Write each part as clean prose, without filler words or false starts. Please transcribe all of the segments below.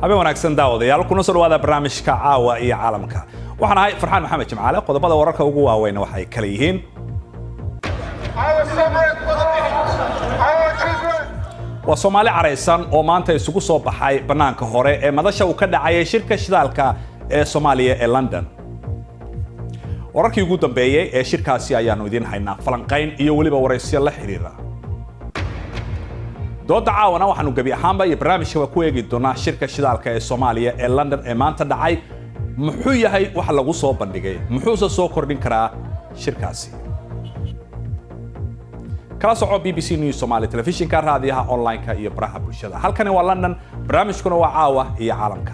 habeen wanaagsan daawadayaal kuna soo dhawaada barnaamijka caawa iyo caalamka waxaan ahay Farxaan Maxamed Jimcaale qodobada wararka ugu waaweyn waxay kala yihiin waa Soomaali careysan oo maanta isugu soo baxay banaanka hore ee madasha uu ka dhacay shirka shidaalka ee Soomaaliya ee London wararkii ugu dambeeyay ee shirkaasi ayaanu idin haynaa falanqayn iyo waliba waraysiyo la xiriira dooda caawana waxaanu gabi ahaanba iyo barnaamijka ku eegi doonaa shirka shidaalka ee Soomaaliya ee London ee maanta dhacay muxuu yahay wax lagu soo bandhigay muxuu soo kordhin karaa shirkaasi kala soco BBC News Somali Television-ka raadiyaha online-ka iyo baraha bulshada halkani waa London barnaamijkuna waa caawa iyo caalamka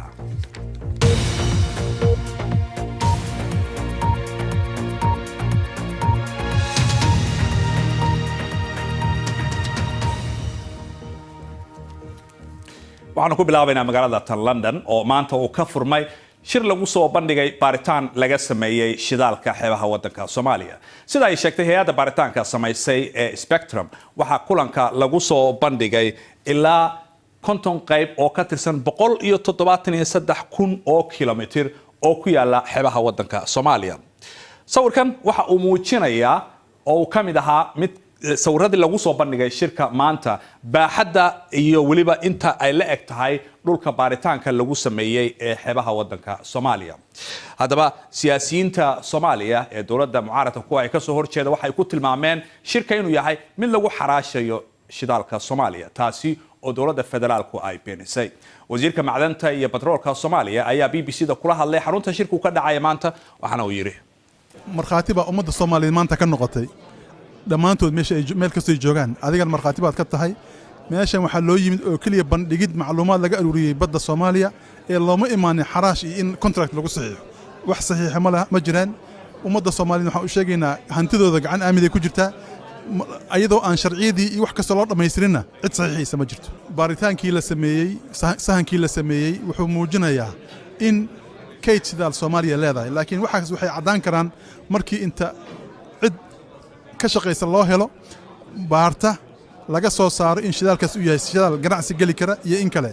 waxaan ku bilaabaynaa magaalada London oo maanta uu ka furmay shir lagu soo bandhigay baaritaan laga sameeyay shidaalka xeebaha wadanka Soomaaliya sida ay sheegtay hay'adda baaritaanka samaysay ee Spectrum waxa kulanka lagu soo bandhigay ilaa 50 qayb oo ka tirsan 173,000 oo kilomitir oo ku yaala xeebaha wadanka Soomaaliya sawirkan waxa uu muujinayaa oo ka mid ahaa mid sawirradii lagu soo bandhigay shirka maanta baaxadda iyo waliba inta ay la eg tahay dhulka baaritaanka lagu sameeyay ee xeebaha wadanka Soomaaliya hadaba siyaasiyiinta Soomaaliya ee dawladda mucaaradka ku ay ka soo horjeeda waxay ku tilmaameen shirka inuu yahay mid lagu xaraashayo shidaalka Soomaaliya taasi oo dawladda federaalku ay beenisay wasiirka macdanta iyo batroolka Soomaaliya ayaa BBC-da kula hadlay xarunta shirku ka dhacay maanta waxaana uu yiri markhaatiba ummadda Soomaaliyeed maanta ka noqotay dhammaantood meel kastoo joogaan adigan markhaati baad ka tahay meeshan waxaa loo yimid oo kaliya bandhigid macluumaad laga ururiyay badda Soomaaliya ee looma imaanin xaraash iyo in contract lagu saxiixo wax saxiixa ma jiraan ummadda Soomaaliyeed waxaan u sheegaynaa hantidooda gacan aaminay ku jirtaa ayadoo aan sharciyadii iyo wax kasta loo dhammaystirinna cid saxiixiisa ma jirto baaritaankii la sameeyey sahankii la sameeyey wuxuu muujinayaa in kayd shidaal Soomaaliya leedahay laakiin waxaas waxay caddaan karaan markii inta cid ka shaqaysa loo helo baarta laga soo saaro in shidaalkaas uu yahay shidaal ganacsi gali kara iyo in kale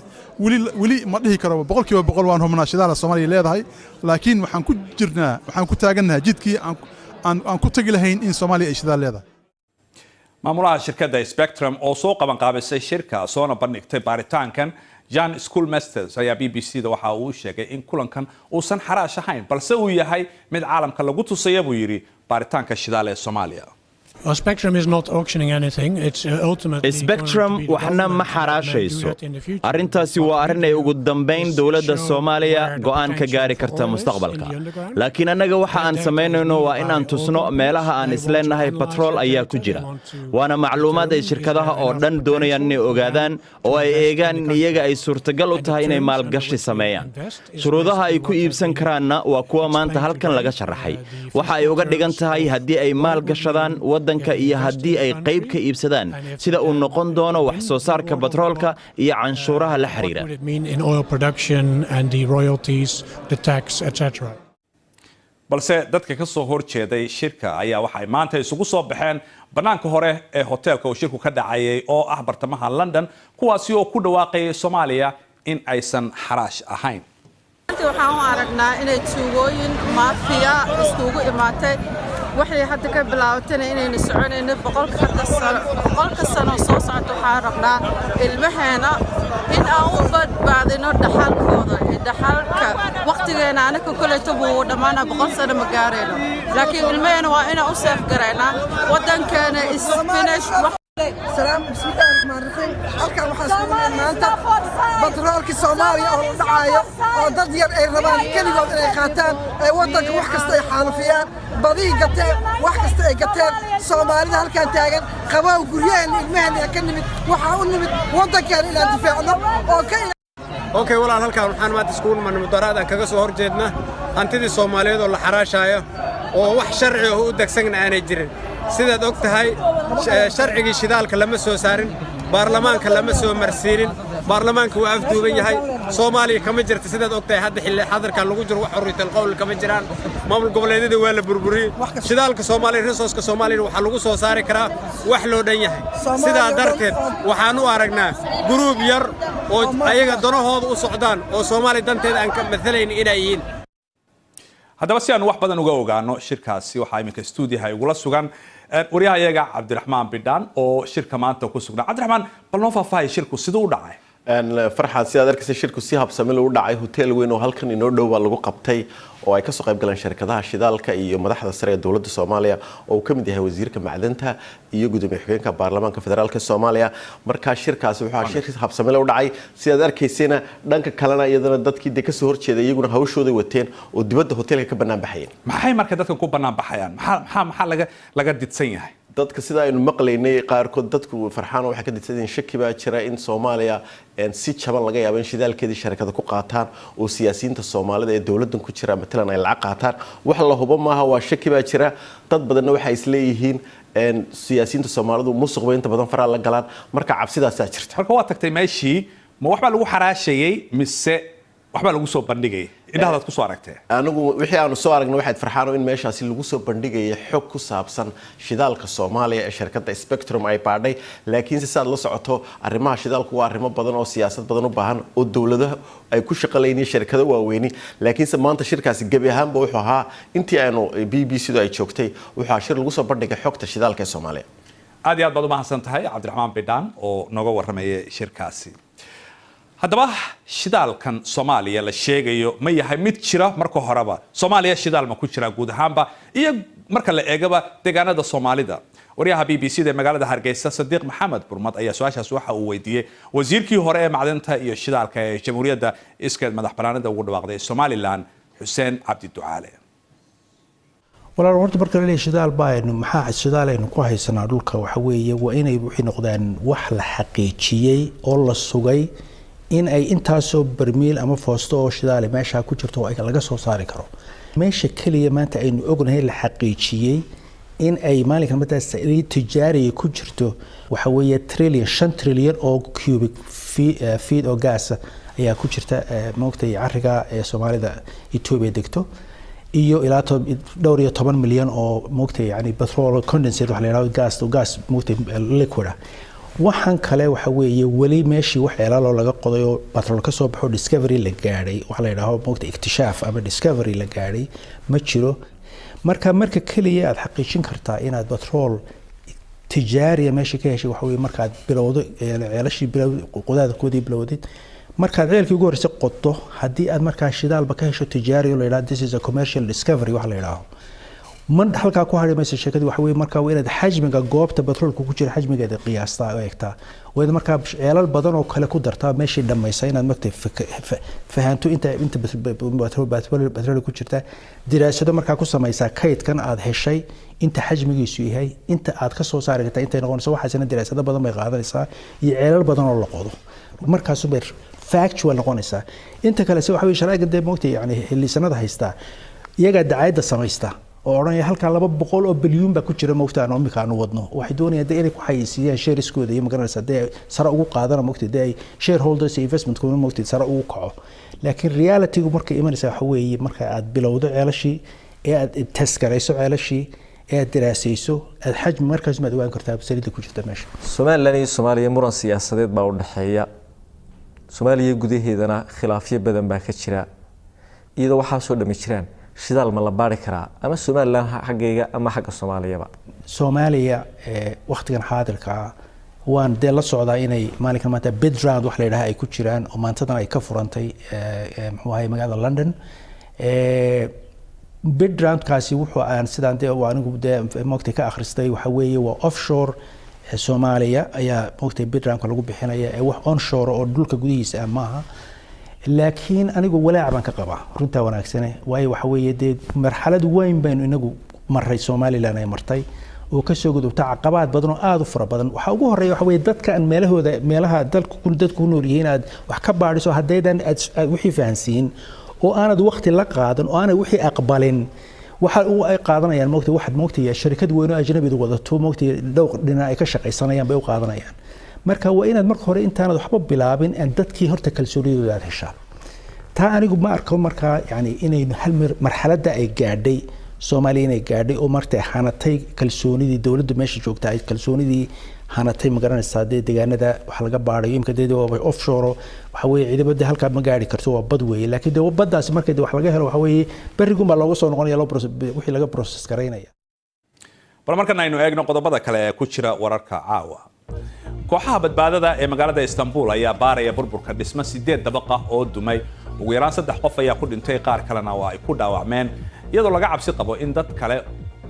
wili ma dhihi karo 100% waan hubnaa shidaal Soomaaliya leedahay laakiin waxaan ku taagannahay jidkii aan ku tagi lahayn in Soomaaliya ay shidaal leedahay maamulaha shirkadda Spectrum oo soo qaban qaabisay shirka soona bandhigtay baaritaankan Jan Schoolmasters ayaa BBC-da waxa uu sheegay in kulankan uusan xaraash ahayn balse uu yahay mid caalamka lagu tusay buu yiri baaritaanka shidaal ee Soomaaliya Spectrum is not auctioning anything. It's ultimately Spectrum waxna ma xaraashayso arrintaasi waa arrin ay ugu dambeyn dawladda Soomaaliya go'aan ka gaari karta mustaqbalka laakiin anaga waxa aan sameynayno waa in aan tusno meelaha aan isleenahay petrol ayaa ku jira waana macluumaad ay shirkadaha oo dhan doonayaan inay ogaadaan oo ay eegaan in iyaga ay suurtagal u tahay inay maalgashi sameeyaan shuruudaha ay ku iibsan karaanna waa kuwa maanta halkan laga sharaxay waxa ay uga dhigan tahay haddii ay maalgashadaan iyo haddii ay qayb ka iibsadaan sida uu noqon doono wax soo saarka batroolka iyo canshuuraha la xiriira balse dadka ka soo horjeeday shirka ayaa waxay maanta isugu soo baxeen banaanka hore ee hoteelka uu shirku ka dhacayay oo ah bartamaha London kuwaasi oo ku dhawaaqay Soomaaliya in aysan xaraash ahayn waxaan u aragnaa inay tuugooyin maafiya iskugu imaatay waxay hadda ka bilaabatay inayna soconayno boqolka sano soo socdo waxaan rabnaa ilmaheena in aan u badbaadino dhaxalkooda dhaxalka waqtigeena anaka kuleeto buu dhamaanaa 100 sano ma gaarayno laakiin ilmaheena waa inaan u seef garaynaa wadankeena is finish سلام بسم الله الرحمن الرحيم halkan waxa soo maanta batroolka Soomaaliya oo dhacayo oo dad yar ay rabaan kaligood inay qaataan ay wadanka wax kasta ay xaalufiyaan badii gateen wax kasta ay gateen Soomaalida halkan taagan qabow guryaha ilmaheena ka nimid waxa u nimid wadankeena inaan difaacno oo okay walaal halkan waxaan maanta isku iman mudaraad aan kaga soo horjeedna hantidii Soomaaliyeed oo la xaraashayo oo wax sharci ah u dagsan aanay jirin sidaad og tahay sharcigii shidaalka lama soo saarin baarlamaanka lama soo marsiinin baarlamaanka waa afduuban yahay Soomaaliya kama jirto sidaad ogtahay hadda xilli xadarkan lagu jiro wax xorriyad qowl kama jiraan maamul goboleedyada waa la burburiyay shidaalka Soomaaliya resource-ka Soomaaliya waxa lagu soo saari karaa wax loo dhan yahay sidaa darteed waxaan u aragnaa group yar oo ayaga danahooda u socdaan oo Soomaaliya danteeda aan ka mathalaynin inay yihiin haddaba si aan wax badan uga ogaano shirkaasi waxaa iminka stuudiyaha igula sugan wariyaha iyaga Cabdiraxmaan Bidhaan oo shirka maanta ku sugnaa Cabdiraxmaan bal noo faahfaahay shirku sidoo u dhacay farxaad sidaad arkaysa shirku si habsami loo dhacay hotel weyn oo halkan inoo dhow baa lagu qabtay oo ay ka soo qayb galeen shirkadaha shidaalka iyo madaxda sare ee dawladda Soomaaliya oo ka mid yahay wasiirka macdanta iyo gudoomiye xigeenka baarlamaanka federaalka Soomaaliya marka shirkaasi wuxuu shir habsami loo dhacay sidaad arkaysana dhanka kalena iyadana dadkii ka soo horjeeday iyaguna hawshooda wateen oo dibadda hotelka ka banaan baxayeen maxay marka dadkan ku banaan baxayaan maxaa laga didsan yahay dadka sida aynu maqlaynay qaarkood dadku farxaan waxa ka didsadeen shaki baa jira in Soomaaliya si jaban laga yaabo in shidaalkeedii shirkada ku qaataan oo siyaasiyiinta Soomaalida ee dawladdan ku jira matalan ay lacag qaataan wax la hubo maaha waa shaki baa jira dad badan waxa ay isleeyihiin siyaasiyiinta Soomaalidu musuq weynta badan faraa la galaan marka cabsidaas ay jirta marka waa tagtay meeshii ma waxba lagu xaraashayay mise waxba lagu soo bandhigay indhahaad ku soo aragtay anigu wixii aanu soo aragnay waxaad farxaano in meeshaasi lagu soo bandhigay xog ku saabsan shidaalka Soomaaliya ee shirkadda Spectrum ay baadhay laakiin si saad la socoto arrimaha shidaalku waa arrimo badan oo siyaasad badan u baahan oo dawladaha ay ku shaqaleeyeen shirkado waaweyn laakiin maanta shirkaasi gabi ahaanba wuxuu ahaa intii aanu BBC-du ay joogtay wuxuu shir lagu soo bandhigay xogta shidaalka ee Soomaaliya aad iyo aad baad u mahadsan tahay Cabdiraxmaan Bidhaan oo nooga warramayay shirkaasi haddaba shidaalkan Soomaaliya la sheegayo ma yahay mid jira marka horeba Soomaaliya shidaal ma ku jira guud ahaanba iyo marka la eegaba deegaanada Soomaalida wariyaha BBC-da magaalada Hargeysa Sadiq Maxamed Burmad ayaa su'aashaas waxa uu weydiiyay wasiirkii hore ee macdanta iyo shidaalka ee Jamhuuriyadda iskeed madaxbannaanida ugu dhawaaqday Somaliland Xuseen Cabdi Ducaale walaal horta marka la leeyahay shidaal baaynu maxaa shidaal aynu ku haysanaa dhulka waxa weeye waa inay wixii noqdaan wax la xaqiijiyay oo la sugay in ay intaasoo barmiil ama foosto oo shidaal meesha ku jirto oo ay laga soo saari karo meesha kaliya maanta aynu ognahay la xaqiijiyay in ay maalinkan mataas tijaari ku jirto waxa weeye $5 trillion oo cubic feet oo gas ayaa ku jirta moogtay cariga ee Soomaalida Itoobiya degto iyo ilaa dhowr iyo 10 milyan oo moogtay yani petrol condensate wax la yiraahdo gas moogtay liquid waxaan kale waxa weeye wali meeshii wax eelalo laga qoday oo petrol ka soo baxo discovery la gaaray wax la yiraahdo moogtay iktishaaf ama discovery la gaaray ma jiro marka kaliya aad xaqiijin kartaa inaad petrol tijaariya meeshii ka heshay waxa weeye markaad bilowdo ceelashii qodaadkoodii bilowdid markaad ceelkii ugu horeysay qodo haddii aad markaa shidaalba ka hesho tijaari la yiraahdo this is a commercial discovery wax la yiraahdo man halka ku harimaysa sheekadu waxa weeye markaa inaad xajmiga goobta petrolka ku jira xajmigeeda qiyaasta oo eegtaa wada markaa ceelal badan oo kale ku dartaa meeshii dhamaysa inaad magtay fahanto inta petrol ku jirta diraasado markaa ku samaysaa kaydkan aad heshay inta xajmigiisu yahay inta aad ka soo saari kartaa intay noqonayso waxaasina diraasado badan bay qaadanaysaa iyo ceelal badan oo la qodo markaas bay factual noqonaysaa inta kale waxa weeye sharciga dee moogtay yani xillisanada haystaa iyaga dacaayada samaysta oo oranaya halka 200 bilyan ba ku jira moogtaan oo imika aanu wadno waxay doonayaan inay ku xayisiiyaan shareeskooda iyo magaranaysa dee sare ugu qaadana moogtay dee shareholders investment kuma moogtay sare ugu kaco laakiin reality-gu markay imanaysa waxa weeye marka aad bilowdo ceelashii ee aad test garayso ceelashii ee aad daraasayso aad xajmi markaas ma waan kartaa salida ku jirta meesha Soomaaliland iyo Soomaaliya muran siyaasadeed baa u dhaxeeya Soomaaliya gudaheedana khilaafyo badan baa ka jira iyadoo waxa soo dhami jiraan shidaal ma la baari karaa ama Soomaaliland xaggayga ama xagga Soomaaliyaba Soomaaliya waqtigan xaadirka waan dee la socdaa inay maalinkan maanta bid round wax la yiraahdo ay ku jiraan oo maantadan ay ka furantay muxuu ahay magaalada London bid round kaasi wuxuu aan sidaan dee anigu dee moogtay ka akhristay waxa weeye waa offshore Soomaaliya ayaa moogtay bid round lagu bixinaya ee wax onshore oo dhulka gudihiisa ah maaha laakiin anigu walaac baan ka qabaa runta wanaagsan waayo waxa weeye dee marxalad weyn baynu inagu maray Soomaaliland ay martay oo ka soo gudubta caqabad badan oo aad u fara badan waxa ugu horeeya waxa weeye dadka aan meelaha dadku ku nool yihiin aad wax ka baadhiso haddaydan wixii fahansiin oo aanad waqti la qaadan oo aanad wixii aqbalin waxa uu ay qaadanayaan moogtay shirkad weyn oo ajnabi wadato moogtay dhowr dhinac ay ka shaqaysanayaan bay u qaadanayaan marka waa inaad marka hore intaanad waxba bilaabin aan dadkii horta kalsoonidooda aad heshaa taa anigu ma arko markaa yani inaynu hal marxaladda ay gaadhay Soomaaliya inay gaadhay oo martay hanatay kalsoonidii dawladda meesha joogta ay kalsoonidii hanatay magaranaysaa deegaanada waxa laga baarayo imka offshore waxa weeye ciidamada halka ma gaari karto waa bad weeye laakiin baddaas markay wax laga helo waxa weeye barigu ma looga soo noqonaya wixii laga process gareynaya bal markan aynu eegno qodobada kale ee ku jira wararka caawa kooxaha badbaadada ee magaalada Istanbul ayaa baaraya burburka dhismo 8 dabaqa oo dumay ugu yaraan 3 qof ayaa ku dhintay qaar kalena waa ay ku dhaawacmeen iyadoo laga cabsi qabo in dad kale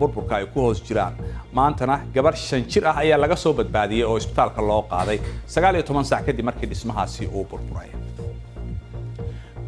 burburka ay ku hoos jiraan maantana gabar 5 jir ah ayaa laga soo badbaadiyay oo isbitaalka loo qaaday 19 saac kadib markii dhismahaasi uu burburay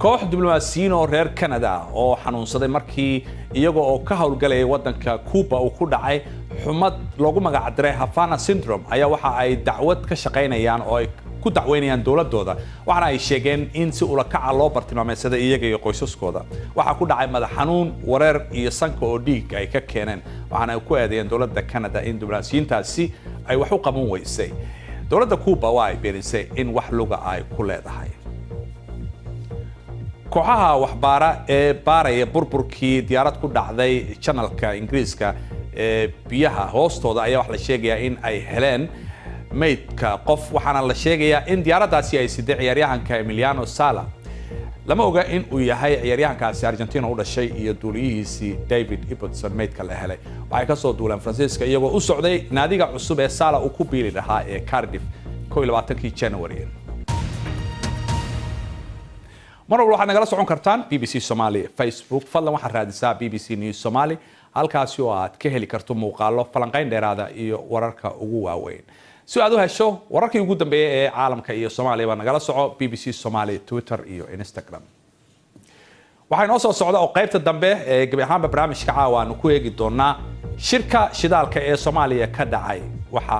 koox diblomaasiyiin oo reer Canada oo xanuunsaday markii iyaga oo ka howlgalay wadanka Cuba uu ku dhacay xumad loogu magac daray Havana syndrome ayaa waxa ay dacwad ka shaqeynayaan oo ay ku dacweynayaan dawladooda waxana ay sheegeen in si ula kaca loo bartilmaameedsaday iyaga iyo qoysaskooda waxa ku dhacay madax xanuun wareer iyo sanka oo dhiig ay ka keeneen waxana ay ku eedeeyeen dawladda Canada in diblomaasiyiintaasi ay wax u qaban weysay dawladda Cuba waa ay beenisay in wax luga ay ku leedahay kooxaha waxbaara ee baaraya burburkii diyaarad ku dhacday channelka Ingiriiska ee biyaha hoostooda ayaa wax la sheegayaa in ay heleen meydka qof waxaana la sheegayaa in diyaaradaasi ay sidii ciyaaryahanka Emiliano Sala lama oga in uu yahay ciyaaryahankaasi Argentina u dhashay iyo duuliyihiisii David Ibbotson meydka la helay waxay ka soo duuleen Faransiiska iyagoo u socday naadiga cusub ee Sala uu ku biiri lahaa ee Cardiff 22 January marwal waxaad nagala socon kartaan BBC Somali Facebook fadlan waxaad raadisaa BBC News Somali halkaasi oo aad ka heli karto muuqaalo falanqayn dheeraada iyo wararka ugu waaweyn si aad u hesho wararkii ugu dambeeyay ee caalamka iyo Soomaaliya baa nagala soco BBC Somali Twitter iyo Instagram waxay noo soo socda oo qaybta dambe ee gabi ahaanba barnaamijka caawa aanu ku eegi doonaa shirka shidaalka ee Soomaaliya ka dhacay waxa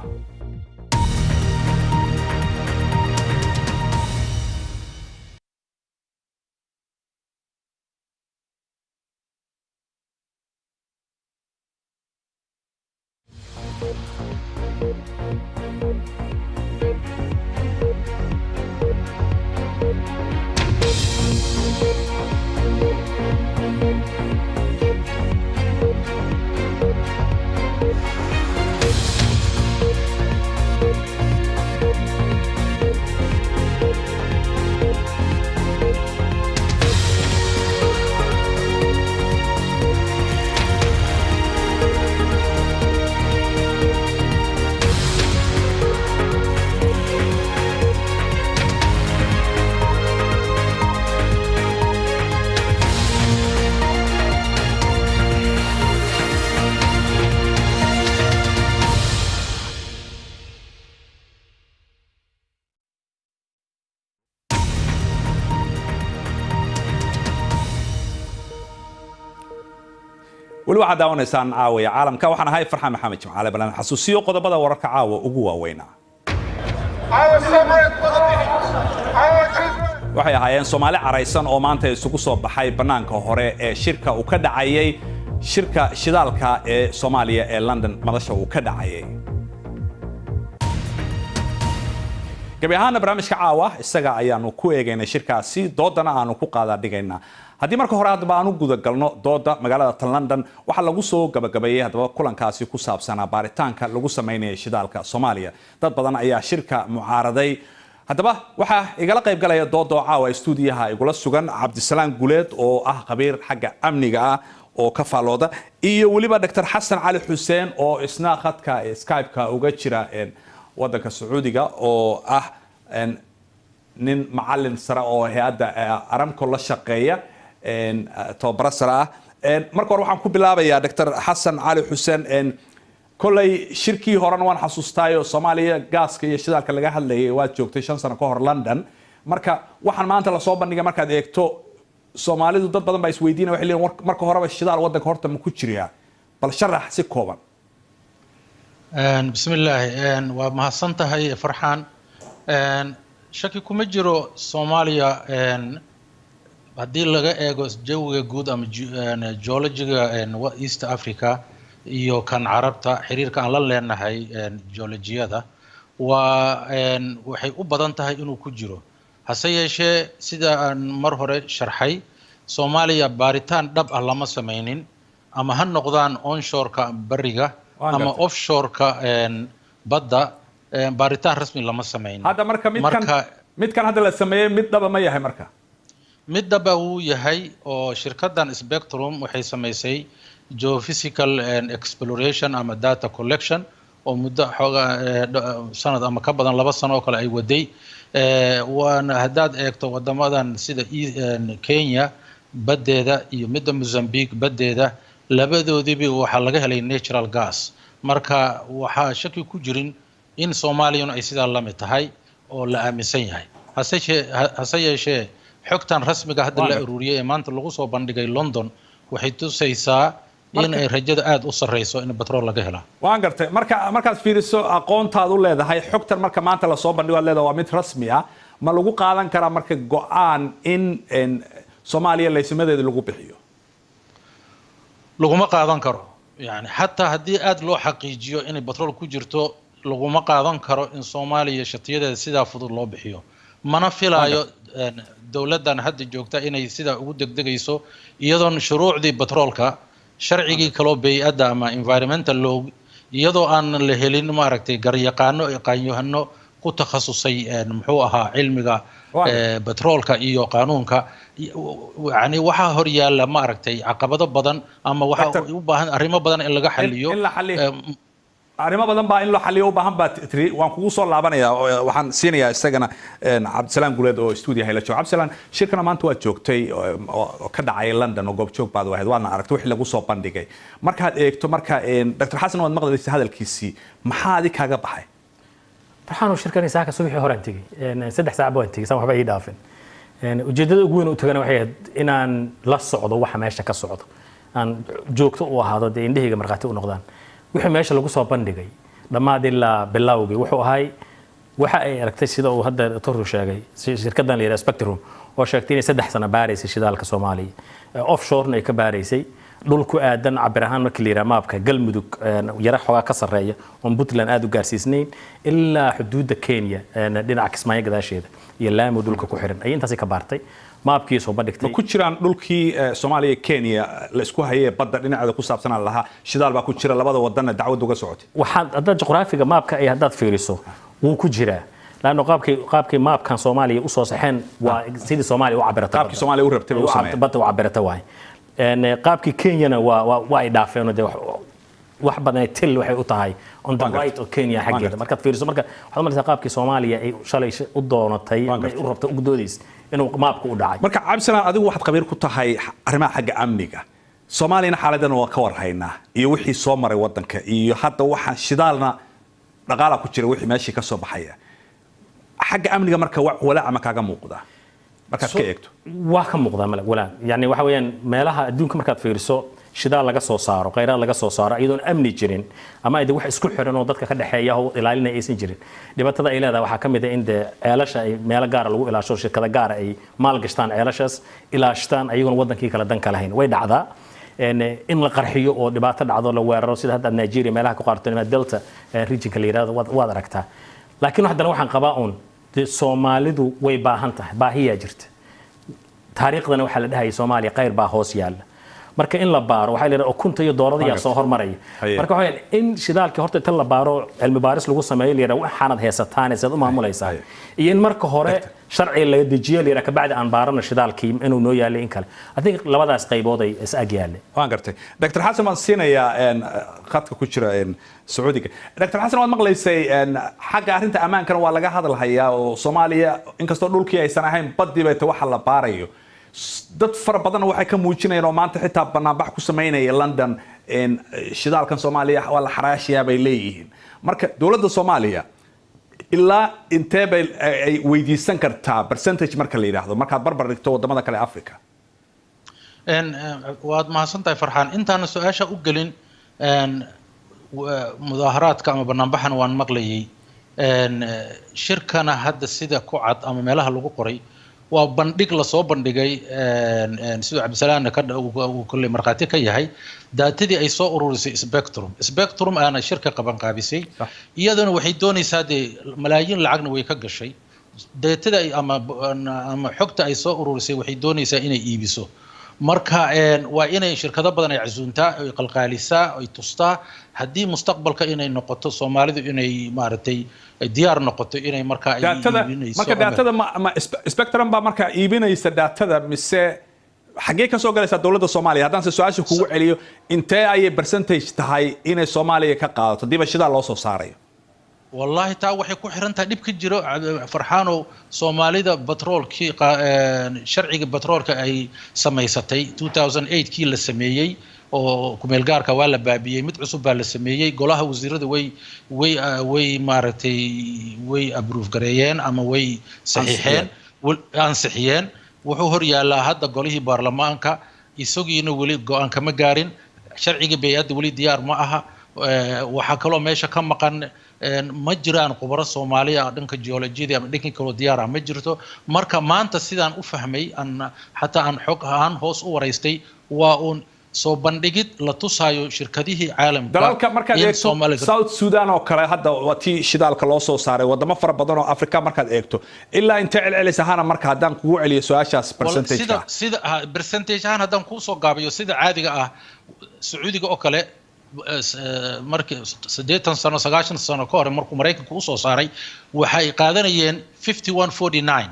wali waxaad daawanaysaan caawiya caalamka waxaan ahay Farxaan Maxamed Jimcaale balan xasuusiyo qodobada wararka caawa ugu waaweyn waxay ahaayeen Soomaali caraysan oo maanta isugu soo baxay banaanka hore ee shirka uu ka dhacayay shirka shidaalka ee Soomaaliya ee London madasha uu ka dhacayay gabi ahaan barnaamijka caawa isaga ayaanu ku eegaynay shirkaasi doodana aanu ku qaada dhigaynaa haddii marka hore hadba aanu guda galno dooda magaalada London waxa lagu soo gabagabeeyay hadaba kulankaasi ku saabsanaa baaritaanka lagu sameeyay shidaalka Soomaaliya dad badan ayaa shirka mucaaraday hadaba waxa igala qayb galaya doodo caawa stuudiyaha igula sugan Cabdisalaam Guleed oo ah khabiir xagga amniga ah oo ka faalooda iyo waliba Dr. Xasan Cali Xuseen oo isna khadka Skype-ka uga jira wadanka Sacuudiga oo ah nin macallin sare oo hay'adda Aramco la shaqeeya tobar sare ah marka hore waxaan ku bilaabayaa Dr. Xasan Cali Xuseen kolay shirkii horena waan xasuustaayo Soomaaliya gaaska iyo shidaalka laga hadlayay waa joogtay 5 sano ka hor London marka waxaan maanta la soo bandhigay markaad eegto Soomaalidu dad badan baa isweydiinaya waxay leeyihiin marka horeba shidaal wadanka horta ma ku jiriyaa bal sharax si kooban bismillaahi waa mahadsantahay Farxaan shaki kuma jiro Soomaaliya haddii laga eego jawiga guud ama geologiga East Africa iyo kan Carabta xiriirka aan la leenahay geologiyada waxay u badan tahay inuu ku jiro hase yeeshee sida aan mar hore sharxay Soomaaliya baaritaan dhab ah lama samaynin ama ha noqdaan onshore-ka bariga ama offshore-ka badda baaritaan rasmi lama samaynin hadda marka midkan hadda la sameeyay mid dhaba ma yahay marka mid dhaba uu yahay oo shirkaddan Spectrum waxay samaysay geophysical exploration ama data collection oo muddo xooga sanad ama ka badan 2 sano oo kale ay waday waana haddaad eegto wadamadan sida Kenya badeeda iyo midda Mozambique badeeda labadoodiba waxaa laga helay natural gas marka waxaa shaki ku jirin in Soomaaliya ay sidaa la mid tahay oo la aaminsan yahay hase yeeshee xogtan rasmiga hadda la ururiyay ee maanta lagu soo bandhigay London waxay tusaysaa in ay rajada aad u sareyso in batrool laga helo waan gartay markaad fiiriso aqoontaad u leedahay xogtan marka maanta la soo bandhigo leedahay waa mid rasmi ah ma lagu qaadan karaa marka go'aan in Soomaaliya laysimadeeda lagu bixiyo laguma qaadan karo yani hatta haddii aad loo xaqiijiyo in batrool ku jirto laguma qaadan karo in Soomaaliya shatiyadeeda sidaa fudud loo bixiyo mana filaayo dawladdan hadda joogta inay sidaa ugu degdegayso iyadoon shuruucdii batroolka sharcigii kaloo bay'adda ama environmental law iyadoo aan la helin maaragtay garyaqaano aqoon-yahano ku takhasusay muxuu ahaa cilmiga batroolka iyo qaanuunka yani waxa hor yaala maaragtay caqabado badan ama waxa u baahan arrimo badan in laga xalliyo arrimo badan baa in loo xalliyo u baahan baa tiri waan kugu soo laabanayaa waxaan siinayaa isagana Cabdisalaam Guleed oo studio hayla jooga Cabdisalaam shirkana maanta waa joogtay oo ka dhacay London oo goob joog baad wahayd waana aragtay wixii lagu soo bandhigay markaad eegto marka Dr. Xasan waad maqlaysay hadalkiisii maxaa adiga kaaga baxay waxaan shirkani saaka subaxii hore tagay 3 saac baan tagay waxba ii dhaafin ujeedada ugu weyn oo tagana waxay ahayd inaan la socdo waxa meesha ka socdo aan joogto u ahaado indhahayga marqaati u noqdaan wixii meesha lagu soo bandhigay dhamaad ilaa bilowgii wuxuu ahay waxa ay aragtay sida uu hadda Toro sheegay shirkaddan la Spectrum oo sheegtay in 3 sano baaraysay shidaalka Soomaaliya offshore ay ka baaraysay dhulku aadan cabir ahaan markii la yiraahdo maapka galmudug yara xogaa ka sareeya oo Puntland aad u gaarsiisnayn ilaa xuduudda Kenya dhinaca Kismaayo gadaasheeda iyo Lamu dhulka ku xiran ay intaas ka baartay maapkii soo bandhigtay ku jiraan dhulkii Soomaaliya Kenya la isku hayay badda dhinaceeda ku saabsan lahaa shidaal baa ku jira labada wadan dacwad uga socotay waxaad hadda juqraafiga maapka ay haddaad fiiriso wuu ku jiraa laano qaabkii maapkan Soomaaliya u soo saxeen waa sidii Soomaaliya u cabirtay qaabkii Soomaaliya u rabtay u sameeyay badda u cabirtay waay qaabkii Kenyana waa ay dhaafeen oo wax badan til waxay u tahay on the right of Kenya xageeda markaad fiiriso marka waxaad markaa qaabkii Soomaaliya ay shalay u doonatay u rabtay ugu doodis inuu maapku u dhacay marka Cabdisalaam adigu waxaad qabiir ku tahay arrimaha xagga amniga Soomaaliya xaaladdan waa ka warhaynaa iyo wixii soo maray wadanka iyo hadda waxaan shidaalna dhaqaalaha ku jira wixii meeshii ka soo baxaya xagga amniga marka walaac ma kaaga muuqda markaad ka eegto waa ka muuqda walaac yani waxa weeyaan meelaha adduunka markaad fiiriso shidaal laga soo saaro kheyraad laga soo saaro iyadoon amni jirin ama ay wax isku xiran oo dadka ka dhaxeeya oo ilaalinay aysan jirin dhibaatada ay leedahay waxa kamid ah in ceelasha ay meel gaar lagu ilaasho shirkada gaar ay maal gashtaan ceelashaas ilaashtaan ayagoon wadankii kala dan ka lahayn way dhacdaa in la qarxiyo oo dhibaato dhacdo la weeraro sida hadda Nigeria meelaha ku qaarto Delta regionka la yiraahdo waad aragtaa laakiin haddana waxaan qabaa Soomaalidu way baahan tahay baahiya jirta taariikhdana waxa la dhahay Soomaaliya qayr baa hoos yaala marka in la baaro waxa la yiraahdo ukunta iyo doorada yaa soo hormaray marka waxa in shidaalka horta tan la baaro cilmi baaris lagu sameeyo la yiraahdo waxaanad heesataan ee u maamulaysaa iyo in marka hore sharci la dejiyo la yiraahdo bacdi aan baarana shidaalkii inuu noo yaalo in kale I think labadaas qaybood ay is ag yaaleen waan gartay Dr. Xasan waan siinayaa khadka ku jira Sacuudiga Dr. Xasan waad maqlaysay xagga arrinta ammaankan waa laga hadalhayaa oo Soomaaliya inkastoo dhulkii aysan ahayn badii bay waxa la baarayo dad fara badan waxay ka muujinayaan oo maanta xitaa banaanbax ku sameynaya London shidaalkan Soomaaliya waa la xaraashiyaa bay leeyihiin marka dawladda Soomaaliya ilaa intee bay ay weydiisan kartaa percentage marka la yiraahdo markaad barbar dhigto wadamada kale Afrika waad mahadsantahay Farxaan intaan su'aasha u galin mudaharaadka ama banaanbaxan waan maqlayay shirkana hadda sida ku cad ama meelaha lagu qoray waa bandhig la soo bandhigay sidoo cabdisalaamna kulley markhaati ka yahay daatadii ay soo ururisay spectrum aana shirka qaban qaabisay iyaduna waxay doonaysaa dee malaayiin lacagna way ka gashay daatada ama xogta ay soo ururisay waxay doonaysaa inay iibiso marka waa inay shirkado badan ay casuuntaa ay qalqaalisaa ay tustaa haddii mustaqbalka inay noqoto Soomaalidu inay maaragtay diyaar noqoto inay marka ay iibinayso marka daatada ma Spectrum ba marka iibinaysa daatada mise xagee ka soo galaysa dawladda Soomaaliya haddaan se su'aasha kugu celiyo intee ay percentage tahay inay Soomaaliya ka qaadato dibashada loo soo saarayo والله تا waxay ku xiran tahay dhib ka jiro farxaano Soomaalida batroolkii sharciga batroolka ay sameysatay 2008 kii la sameeyay oo kumeel gaarka waa la baabiyay mid cusub baa la sameeyay golaha wasiirada way maaragtay way approve gareeyeen ama way ansixiyeen wuxuu hor yaalaa hadda golihii baarlamaanka isagiina wali go'aan kama gaarin sharciga bay'adda wali diyaar ma aha waxa kaloo meesha ka maqan ma jiraan khubaro Soomaaliya dhanka geologiyada ama dhanka kale diyaar ah ma jirto marka maanta sidaan u fahmay xataa aan xog ahaan hoos u wareystay waa un soo bandhigid la tusayo shirkadihii caalamka dalalka markaad eegto South Sudan oo kale hadda watii shidaalka loo soo saaray wadamo fara badan oo Afrika markaad eegto ilaa inta celcelis ahaan marka haddaan kugu celiyo su'aashaas sida percentage ahaan haddaan ku soo gaabiyo sida caadiga ah Sacuudiga oo kale markii 80 sano 90 sano ka hor markuu Mareykanku u soo saaray waxay qaadanayeen 5149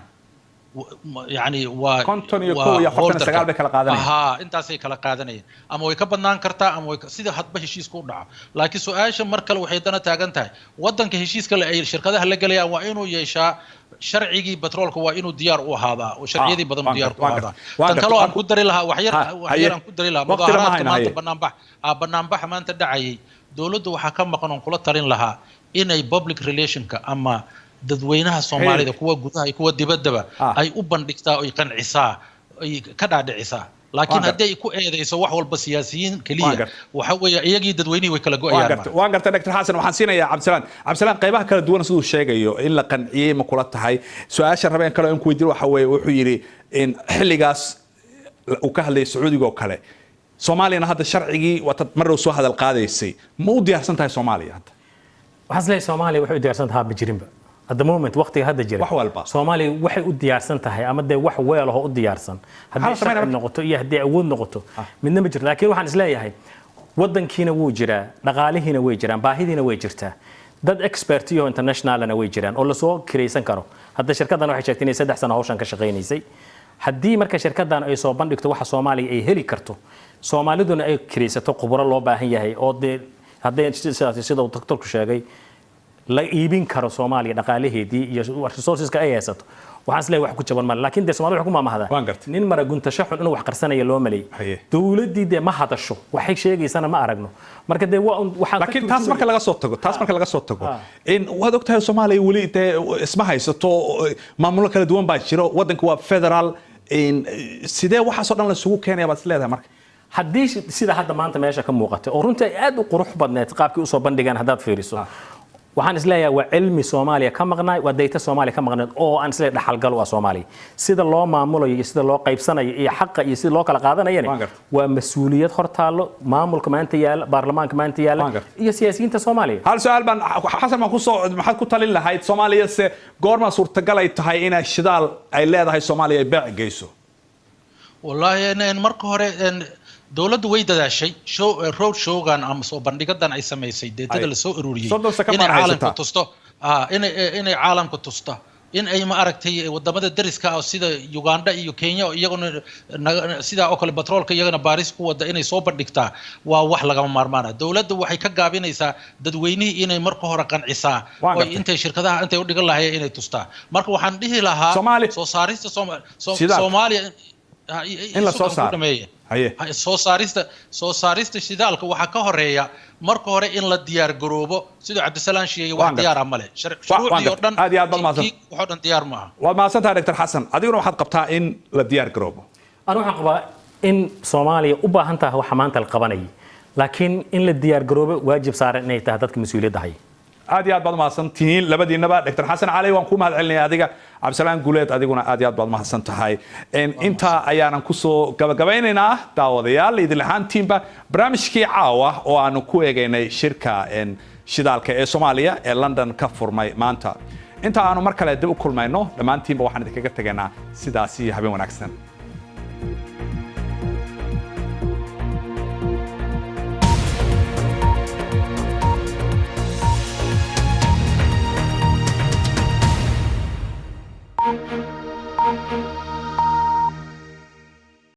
يعني كونتون يكون يا فترة سجال بكلا قادنية أنت أسي كلا قادنية أما ويكبرنا كرتا أما سيدا حد بهشيس كورنا لكن سؤال مركل وحيدنا تاجنتها ودن كهشيس كلا أي شركة هلا قليا وإنه يشاء شرعي بترول كوا إنه ديار وهذا وشرعي دي بدم ديار وهذا تنكلوا عن قدر لها وحير عن قدر لها مظاهرات كمان بنامبح ما أنت دعي دولد وحكم قانون كل ترين لها إن أي public relation كأما dadweynaha Soomaalida kuwa gudaha kuwa dibadaba ay u bandhigtaa oo qancisaa ay ka dhaadhicisaa laakiin haddii ay ku eedeyso wax walba siyaasiyiin kaliya waxa weeye iyagii dadweynaha way kala go'ayaan waan gartay Dr. Xasan waxaan siinayaa Cabdisalaan qaybaha kala duwan sidoo sheegayo in la qanciyay ma kula tahay su'aasha rabeen kale in ku weydiin waxa weeye wuxuu yiri in xilligaas uu ka hadlay Sacuudiga oo kale Soomaaliyana hadda sharcigii wata marro soo hadal qaadaysay ma u diyaarsan tahay Soomaaliya hadda waxaas leeyahay Soomaaliya waxay u diyaarsan tahay bijirinba at the moment waqtiga hadda jira Soomaaliya waxay u diyaarsan tahay ama de wax weel oo u diyaarsan haddii sharci noqoto iyo haddii awood noqoto midna ma jirto laakiin waxaan isleeyahay wadankiina wuu jiraa dhaqaalihiina way jiraan baahidiina way jirtaa dad expert iyo internationalna way jiraan oo la soo kireysan karo hadda shirkaddan waxay sheegtay inay 3 sano hawshan ka shaqeynaysay haddii marka shirkaddan ay soo bandhigto waxa Soomaaliya ay heli karto Soomaaliduna ay kireysato khubaro loo baahan yahay oo de hadday sida uu doctorku sheegay la iibin karo Soomaaliya dhaqaalaheedii iyo resourceska ay haysato waxaan isleeyahay wax ku jaban mal laakiin Soomaaliya wax ku maamahada nin mara guntasho xun inuu wax qarsanayo loo malay dawladii de ma hadasho waxay sheegaysana ma aragno marka de waxaan laakiin taas marka laga soo tago in waad ogtahay Soomaaliya wali isma haysato maamulo kala duwan baa jiro wadanku waa federal in sidee waxa soo dhan la isugu keenaya baad isleedahay marka haddii sida hadda maanta meesha ka muuqata oo runtii aad u qurux badneed qaabkii u soo bandhigaan haddaad fiiriso waxaan isleeyahay waa cilmi Soomaaliya ka maqnay waa data Soomaaliya ka maqnay oo aan isleeyahay dhaxalgal waa Soomaaliya sida loo maamulayo iyo sida loo qaybsanayo iyo xaq iyo sida loo kala qaadanayeen waa mas'uuliyad hortaalo maamulka maanta yaala baarlamaanka maanta yaala iyo siyaasiyiinta Soomaaliya hal su'aal baan xasan ma ku soo maxaad ku talin lahayd Soomaaliya se goorma suurtagal ay tahay in shidaal ay leedahay Soomaaliya ay baac geyso wallahi in marka hore dawladdu way dadaashay road showgan ama soo bandhigadan ay sameysay deetada la soo ururiyay inay caalamka tusto inay caalamka tusto in ay ma aragtay wadamada dariska ah sida Uganda iyo Kenya iyaguna sida oo kale batroolka iyagana baaris ku wada inay soo bandhigtaa waa wax laga maarmaan ah dawladdu waxay ka gaabinaysaa dadweynaha inay marka hore qancisaa oo intay shirkadaha intay u dhigan lahaayeen inay tustaa marka waxaan dhihi lahaa soo saarista Soomaaliya in la soo saaro soo saarista shidaalka waxa ka horeeya marka hore in la diyaar garoobo sida Cabdisalaan sheegay wax diyaar ah male shuruucii oo dhan waxa dhan diyaar ma aha waa ma santaa Dr. Xasan adiguna waxaad qabtaa in la diyaar garoobo أنا waxaan in Soomaaliya u baahan tahay waxa maanta la qabanay laakiin in la diyaar garoobo waajib saaran inay tahay dadka mas'uuliyadda hay aad iyo aad baad mahadsan tihiin labadiinaba Dr. Xasan Cali waan ku mahadcelinayaa adiga Cabdisalaan Guuleed adiguna aad iyo aad baad mahadsan tahay inta ayaanan ku soo gabagabeynaynaa daawadayaal idin lahaantiinba barnaamijkii caawa oo aanu ku eegaynay shirka shidaalka ee Soomaaliya ee London ka furmay maanta inta aanu mar kale dib u kulmayno dhammaantiinba waxaan idinkaga tageynaa sidaas iyo habeen wanaagsan Thank you.